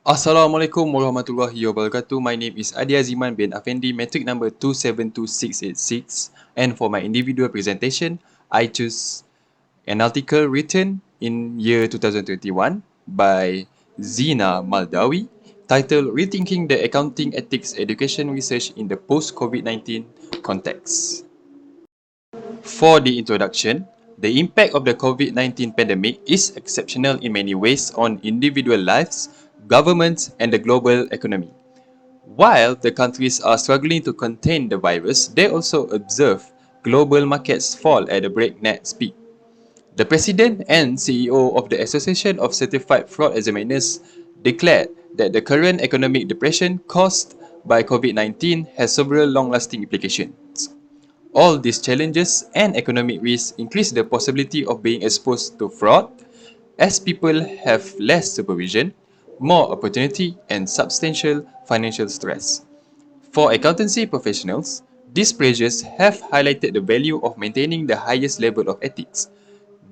Assalamualaikum warahmatullahi wabarakatuh. My name is Adi Aziman bin Afendi, metric number 272686. And for my individual presentation, I choose an article written in year 2021 by Zina Maldawi, titled Rethinking the Accounting Ethics Education Research in the Post-COVID-19 Context. For the introduction, the impact of the COVID-19 pandemic is exceptional in many ways on individual lives, governments, and the global economy. While the countries are struggling to contain the virus, they also observe global markets fall at a breakneck speed. The president and CEO of the Association of Certified Fraud Examiners declared that the current economic depression caused by COVID-19 has several long-lasting implications. All these challenges and economic risks increase the possibility of being exposed to fraud as people have less supervision, more opportunity, and substantial financial stress. For accountancy professionals, these pressures have highlighted the value of maintaining the highest level of ethics.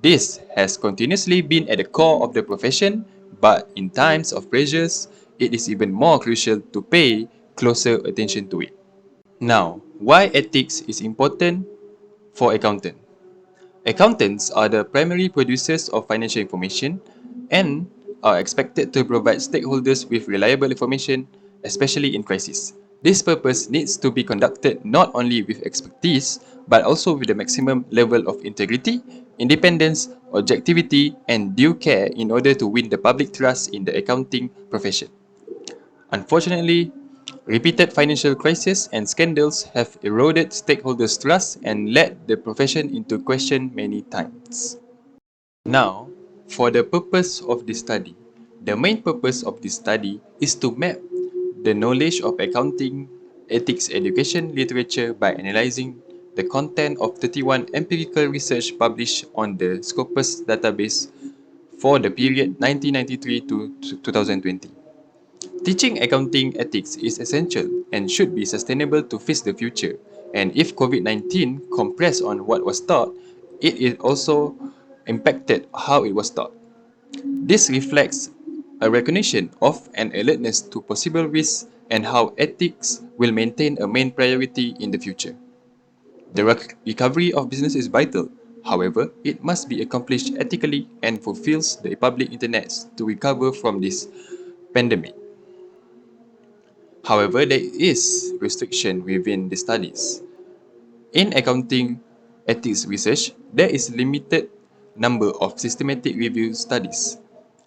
This has continuously been at the core of the profession, but in times of pressures, it is even more crucial to pay closer attention to it. Now, why ethics is important for accountant? Accountants are the primary producers of financial information and are expected to provide stakeholders with reliable information, especially in crisis. This purpose needs to be conducted not only with expertise, but also with the maximum level of integrity, independence, objectivity, and due care in order to win the public trust in the accounting profession. Unfortunately, repeated financial crises and scandals have eroded stakeholders' trust and led the profession into question many times. Now, for the purpose of this study, the main purpose of this study is to map the knowledge of accounting ethics education literature by analyzing the content of 31 empirical research published on the Scopus database for the period 1993 to 2020. Teaching accounting ethics is essential and should be sustainable to face the future. And if COVID-19 compressed on what was taught, it also impacted how it was taught. This reflects a recognition of an alertness to possible risks and how ethics will maintain a main priority in the future. The recovery of business is vital. However, it must be accomplished ethically and fulfills the public internet to recover from this pandemic. However, there is restriction within the studies. In accounting ethics research, there is limited number of systematic review studies.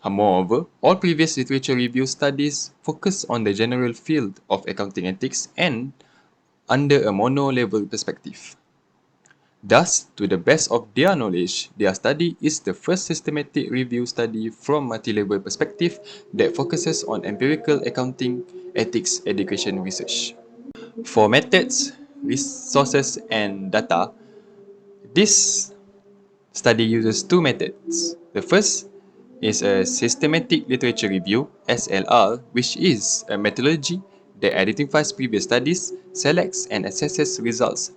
Moreover, all previous literature review studies focus on the general field of accounting ethics and under a mono-level perspective. Thus, to the best of their knowledge, their study is the first systematic review study from multi-level perspective that focuses on empirical accounting ethics education research. For methods, resources, and data, this study uses two methods. The first is a systematic literature review, SLR, which is a methodology that identifies previous studies, selects and assesses results,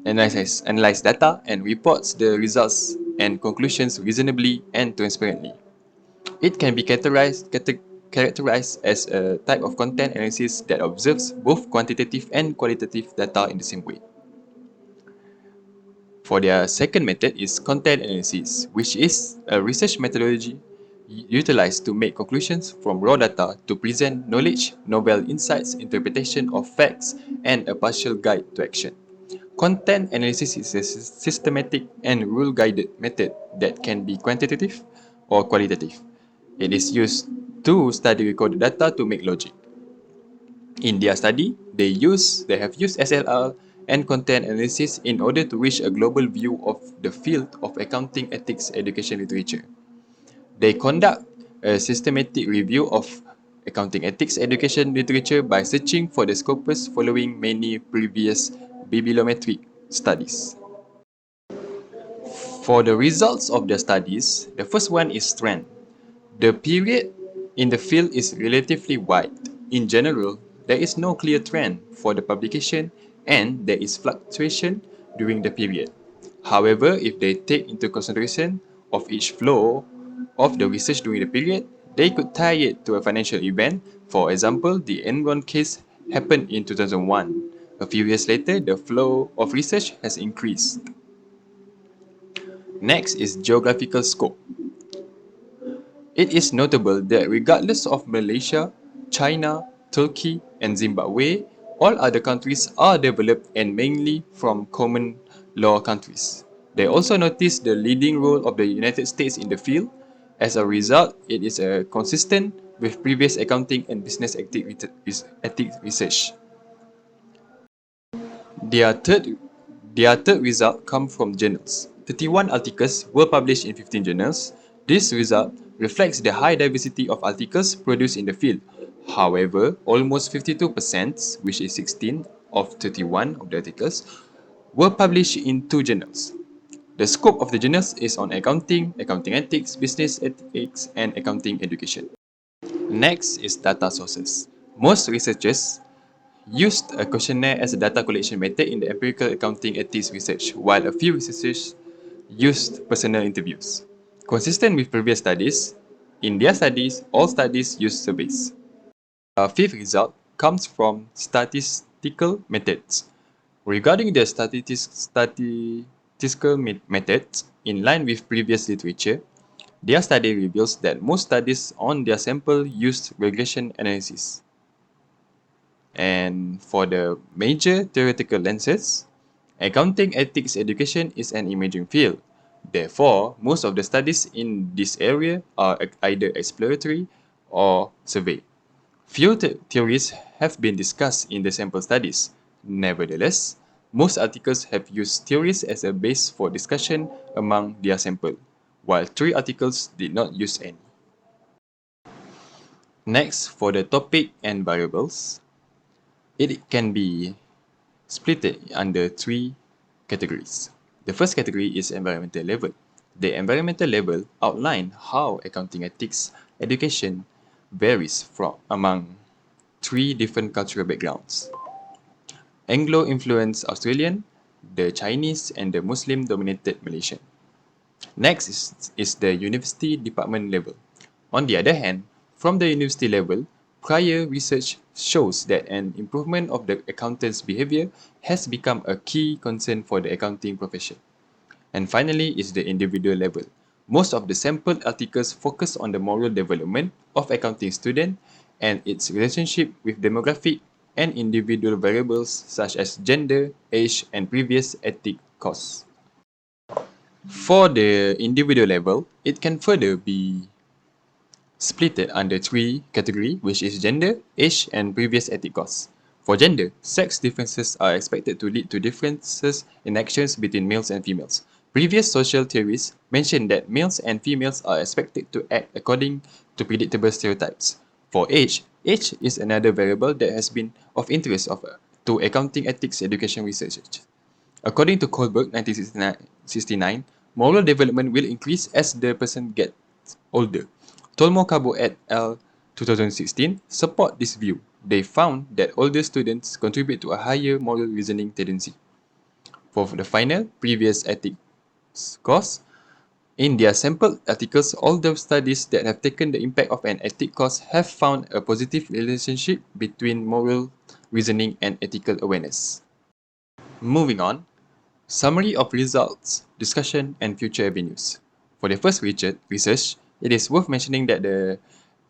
analyzes data, and reports the results and conclusions reasonably and transparently. It can be characterized as a type of content analysis that observes both quantitative and qualitative data in the same way. For their second method is content analysis, which is a research methodology utilized to make conclusions from raw data to present knowledge, novel insights, interpretation of facts, and a partial guide to action. Content analysis is a systematic and rule-guided method that can be quantitative or qualitative. It is used to study recorded data to make logic. In their study, they have used SLR and content analysis in order to reach a global view of the field of accounting ethics education literature. They conduct a systematic review of accounting ethics education literature by searching for the scopus following many previous bibliometric studies. For the results of their studies, the first one is trend. The period in the field is relatively wide. In general, there is no clear trend for the publication and there is fluctuation during the period. However, if they take into consideration of each flow of the research during the period, They could tie it to a financial event. For example, the Enron case happened in 2001. A few years later, the flow of research has increased. Next is geographical scope. It is notable that regardless of Malaysia, China, Turkey, and Zimbabwe, all other countries are developed and mainly from common law countries. They also notice the leading role of the United States in the field. As a result, it is consistent with previous accounting and business ethics research. Their third, their third result come from journals. 31 articles were published in 15 journals. This result reflects the high diversity of articles produced in the field. However, almost 52%, which is 16 of 31 of the articles, were published in 2 journals. The scope of the journals is on accounting, accounting ethics, business ethics, and accounting education. Next is data sources. Most researchers used a questionnaire as a data collection method in the empirical accounting ethics research, while a few researchers used personal interviews. Consistent with previous studies, in their studies, all studies used surveys. A fifth result comes from statistical methods. Regarding the statistical methods, in line with previous literature, their study reveals that most studies on their sample used regression analysis. And for the major theoretical lenses, accounting ethics education is an emerging field. Therefore, most of the studies in this area are either exploratory or survey. Few theories have been discussed in the sample studies. Nevertheless, most articles have used theories as a base for discussion among their sample, while 3 articles did not use any. Next, for the topic and variables, it can be split under 3 categories. The first category is environmental level. The environmental level outline how accounting ethics education varies from among 3 different cultural backgrounds. Anglo-influenced Australian, the Chinese, and the Muslim-dominated Malaysian. Next is the university department level. On the other hand, from the university level, prior research shows that an improvement of the accountant's behavior has become a key concern for the accounting profession. And finally is the individual level. Most of the sampled articles focus on the moral development of accounting student and its relationship with demographic and individual variables such as gender, age, and previous ethic costs. For the individual level, it can further be split under 3 categories, which is gender, age, and previous ethic costs. For gender, sex differences are expected to lead to differences in actions between males and females. Previous social theories mention that males and females are expected to act according to predictable stereotypes. For age is another variable that has been of interest to accounting ethics education researchers. According to Kohlberg 1969, moral development will increase as the person gets older. Tolmo-Cabo et al. 2016 support this view. They found that older students contribute to a higher moral reasoning tendency. For the final, previous ethics course, in their sample articles, all the studies that have taken the impact of an ethic course have found a positive relationship between moral reasoning and ethical awareness. Moving on, summary of results, discussion, and future avenues. For the first research, it is worth mentioning that the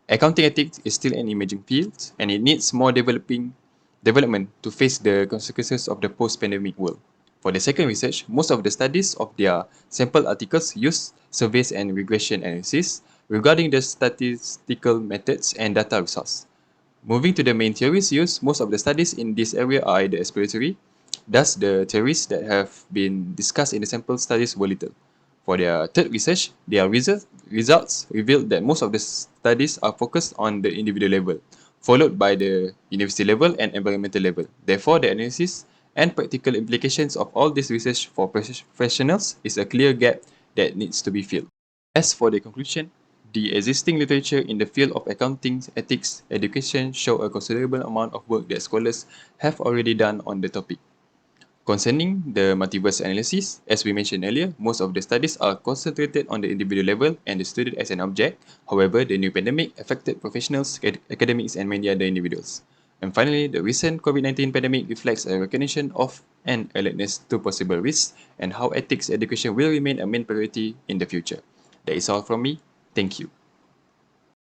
accounting ethics is still an emerging field and it needs more development to face the consequences of the post-pandemic world. For the second research, most of the studies of their sample articles use surveys and regression analysis regarding the statistical methods and data resource. Moving to the main theories used, most of the studies in this area are either exploratory. Thus, the theories that have been discussed in the sample studies were little. For their third research, their results revealed that most of the studies are focused on the individual level, followed by the university level and environmental level. Therefore, the analysis and practical implications of all this research for professionals is a clear gap that needs to be filled. As for the conclusion, the existing literature in the field of accounting ethics education show a considerable amount of work that scholars have already done on the topic. Concerning the multiverse analysis, as we mentioned earlier, most of the studies are concentrated on the individual level and the student as an object. However, the new pandemic affected professionals, academics, and many other individuals. And finally, the recent COVID-19 pandemic reflects a recognition of and alertness to possible risks and how ethics education will remain a main priority in the future. That is all from me. Thank you.